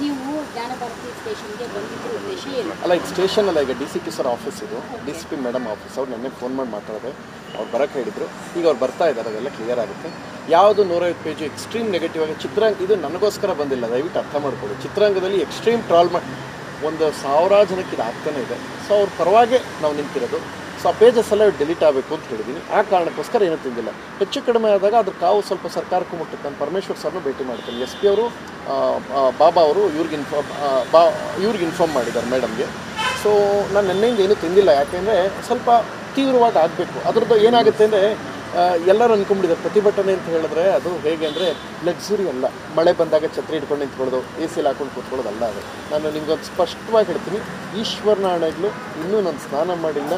ನೀವು ಜ್ಞಾನಭಾರತಿ ಸ್ಟೇಷನ್ಗೆ ಬಂದಿದ್ದು ಉದ್ದೇಶ ಏನು? ಅಲ್ಲ, ಇದು ಸ್ಟೇಷನ್ ಅಲ್ಲ, ಈಗ DCP ಸರ್ ಆಫೀಸ್ ಇದು, DCP ಮೇಡಮ್ ಆಫೀಸ್. ಅವ್ರು ನೆನ್ನೆ ಫೋನ್ ಮಾಡಿ ಮಾತಾಡಿದೆ, ಅವ್ರು ಬರೋಕ್ಕೆ ಹೇಳಿದರು. ಈಗ ಅವ್ರು ಬರ್ತಾ ಇದ್ದಾರೆ, ಅದೆಲ್ಲ ಕ್ಲಿಯರ್ ಆಗುತ್ತೆ. ಯಾವುದು 150 ಪೇಜ್ ಎಕ್ಸ್ಟ್ರೀಮ್ ನೆಗೆಟಿವ್ ಆಗಿ ಚಿತ್ರಾಂಗ, ಇದು ನನಗೋಸ್ಕರ ಬಂದಿಲ್ಲ, ದಯವಿಟ್ಟು ಅರ್ಥ ಮಾಡ್ಕೊಳ್ಳಿ. ಚಿತ್ರಾಂಗದಲ್ಲಿ ಎಕ್ಸ್ಟ್ರೀಮ್ ಟ್ರಾಲ್ ಮಾಡಿ 1,000 ಜನಕ್ಕೆ ಇದು ಆಗ್ತಾನೆ ಇದೆ. ಸೊ ಅವ್ರ ಪರವಾಗಿ ನಾವು ನಿಂತಿರೋದು. ಸೊ ಆ ಪೇಜಸ್ ಎಲ್ಲ ಡಿಲೀಟ್ ಆಗಬೇಕು ಅಂತ ಹೇಳಿದ್ದೀನಿ. ಆ ಕಾರಣಕ್ಕೋಸ್ಕರ ಏನೂ ತಿಂದಿಲ್ಲ. ಹೆಚ್ಚು ಕಡಿಮೆ ಆದಾಗ ಅದ್ರ ಕಾವು ಸ್ವಲ್ಪ ಸರ್ಕಾರಕ್ಕೂ ಮುಟ್ಟುತ್ತೆ. ನಾನು ಪರಮೇಶ್ವರ್ ಸರ್ನು ಭೇಟಿ ಮಾಡ್ತೀನಿ. SP ಅವರು ಬಾಬಾ ಅವರು ಇವ್ರಿಗೆ ಇನ್ಫಾರ್ಮ್ ಮಾಡಿದ್ದಾರೆ ಮೇಡಮ್ಗೆ. ಸೊ ನಾನು ನೆನ್ನೆಯಿಂದ ಏನೂ ತಿಂದಿಲ್ಲ, ಯಾಕೆಂದರೆ ಸ್ವಲ್ಪ ತೀವ್ರವಾಗಿ ಆಗಬೇಕು. ಅದ್ರದ್ದು ಏನಾಗುತ್ತೆ ಅಂದರೆ ಎಲ್ಲರೂ ಅಂದ್ಕೊಂಡ್ಬಿಟ್ಟಿದ್ದಾರೆ ಪ್ರತಿಭಟನೆ ಅಂತ ಹೇಳಿದ್ರೆ ಅದು ಹೇಗೆ ಅಂದರೆ ಲಕ್ಸುರಿ ಅಲ್ಲ. ಮಳೆ ಬಂದಾಗ ಛತ್ರಿ ಹಿಡ್ಕೊಂಡು ನಿಂತ್ಕೊಳ್ಳೋದು, AC ಹಾಕೊಂಡು ಕೂತ್ಕೊಳ್ಳೋದು ಅಲ್ಲ ಅದು. ನಾನು ನಿಮ್ಗೊಂದು ಸ್ಪಷ್ಟವಾಗಿ ಹೇಳ್ತೀನಿ, ಈಶ್ವರನ ಆಣೆಗಳು ಇನ್ನೂ ನಾನು ಸ್ನಾನ ಮಾಡಿಲ್ಲ,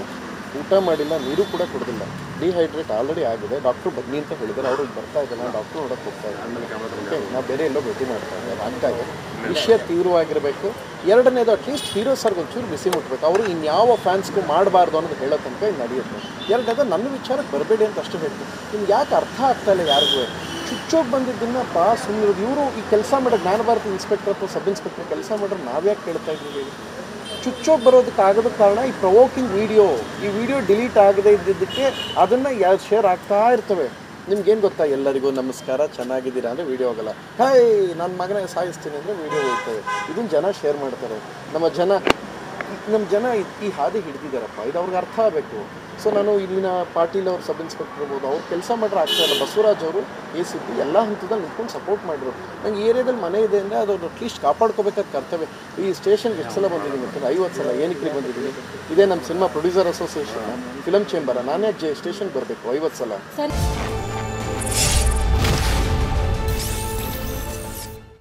ಊಟ ಮಾಡಿಲ್ಲ, ನೀರು ಕೂಡ ಕುಡಿದಿಲ್ಲ. ಡಿಹೈಡ್ರೇಟ್ ಆಲ್ರೆಡಿ ಆಗಿದೆ. ಡಾಕ್ಟ್ರು ಬನ್ನಿ ಅಂತ ಹೇಳಿದ್ದಾರೆ. ಅವರು ಬರ್ತಾ ಇದ್ದಾರೆ, ನಾನು ಡಾಕ್ಟ್ರು ನೋಡೋಕ್ಕೆ ಹೋಗ್ತಾ ಇದ್ದೀನಿ. ನಾವು ಬೇರೆ ಎಲ್ಲೋ ಭೇಟಿ ಮಾಡ್ತಾ ಇದ್ದಾರೆ. ಆಗ್ತಾ ಇದೆ. ವಿಷಯ ತೀವ್ರವಾಗಿರಬೇಕು. ಎರಡನೇದು ಅಟ್ಲೀಸ್ಟ್ ಹೀರೋ ಸರ್ಗೆ ಒಂಚೂರು ಬಿಸಿ ಮುಟ್ಟಬೇಕು. ಅವರು ಇನ್ಯಾವ ಫ್ಯಾನ್ಸ್ಗೂ ಮಾಡಬಾರ್ದು ಅನ್ನೋದು ಹೇಳೋ ತನಕ ಇದು ನಡೆಯುತ್ತೆ. ಎರಡನೇದು ನನ್ನ ವಿಚಾರಕ್ಕೆ ಬರಬೇಡಿ ಅಂತ ಅಷ್ಟೇ ಹೇಳ್ತೀನಿ. ನಿಮ್ಗೆ ಯಾಕೆ ಅರ್ಥ ಆಗ್ತಾ ಇಲ್ಲ ಯಾರಿಗೂ? ಚುಚ್ಚೋಗಿ ಬಂದಿದ್ದನ್ನು ಸುಮ್ಮನಿರೋದು. ಇವರು ಈ ಕೆಲಸ ಮಾಡೋ ಜ್ಞಾನಭಾರತಿ ಇನ್ಸ್ಪೆಕ್ಟರ್ ಅಥವಾ ಸಬ್ ಇನ್ಸ್ಪೆಕ್ಟರ್ ಕೆಲಸ ಮಾಡೋರು ನಾವ್ಯಾಕೆ ಕೇಳ್ತಾ ಇದ್ದೀವಿ? ಚುಚ್ಚೋಗಿ ಬರೋದಕ್ಕಾಗದ ಕಾರಣ ಈ ಪ್ರವೋಕಿಂಗ್ ವಿಡಿಯೋ, ಈ ವಿಡಿಯೋ ಡಿಲೀಟ್ ಆಗದೇ ಇದ್ದಿದ್ದಕ್ಕೆ ಅದನ್ನು ಯಾರು ಶೇರ್ ಆಗ್ತಾ ಇರ್ತವೆ. ನಿಮ್ಗೇನು ಗೊತ್ತಾ, ಎಲ್ಲರಿಗೂ ನಮಸ್ಕಾರ, ಚೆನ್ನಾಗಿದ್ದೀರಾ ಅಂದರೆ ವೀಡಿಯೋ ಹೋಗಲ್ಲ. ಹಾಯ್ ನನ್ನ ಮಗನ ಸಾಯಿಸ್ತೀನಿ ಅಂದರೆ ವೀಡಿಯೋ ಹೋಗ್ತವೆ. ಇದನ್ನು ಜನ ಶೇರ್ ಮಾಡ್ತಾರೆ. ನಮ್ಮ ಜನ ಈ ಹಾದಿ ಹಿಡಿದಿದ್ದಾರಪ್ಪ, ಇದು ಅವ್ರಿಗೆ ಅರ್ಥ ಆಗಬೇಕು. ಸೊ ನಾನು ಇಲ್ಲಿನ ಪಾಟೀಲ್ ಅವ್ರು ಸಬ್ ಇನ್ಸ್ಪೆಕ್ಟರ್ ಇರ್ಬೋದು, ಅವ್ರು ಕೆಲಸ ಮಾಡ್ರೆ ಆಗ್ತಾ ಇಲ್ಲ. ಬಸವರಾಜ್ ಅವರು ACP ಎಲ್ಲ ಹಂತದಲ್ಲಿ ನಿಂತ್ಕೊಂಡು ಸಪೋರ್ಟ್ ಮಾಡಿದ್ರು. ನಂಗೆ ಏರಿಯಾದಲ್ಲಿ ಮನೆ ಇದೆ ಅಂದರೆ ಅದು ಅಟ್ಲೀಸ್ಟ್ ಕಾಪಾಡ್ಕೋಬೇಕಾದ ಕರ್ತವ್ಯ. ಈ ಸ್ಟೇಷನ್ಗೆ ಎಷ್ಟು ಸಲ ಬಂದಿದ್ದೀನಿ ಗೊತ್ತಿಲ್ಲ, 50 ಸಲ. ಏನಕ್ಕೆ ಬಂದಿದ್ದೀನಿ? ಇದೇ ನಮ್ಮ ಸಿನಿಮಾ ಪ್ರೊಡ್ಯೂಸರ್ ಅಸೋಸಿಯೇಷನ್, ಫಿಲಮ್ ಚೇಂಬರ, ನಾನೇ ಸ್ಟೇಷನ್ಗೆ ಬರಬೇಕು 50 ಸಲ.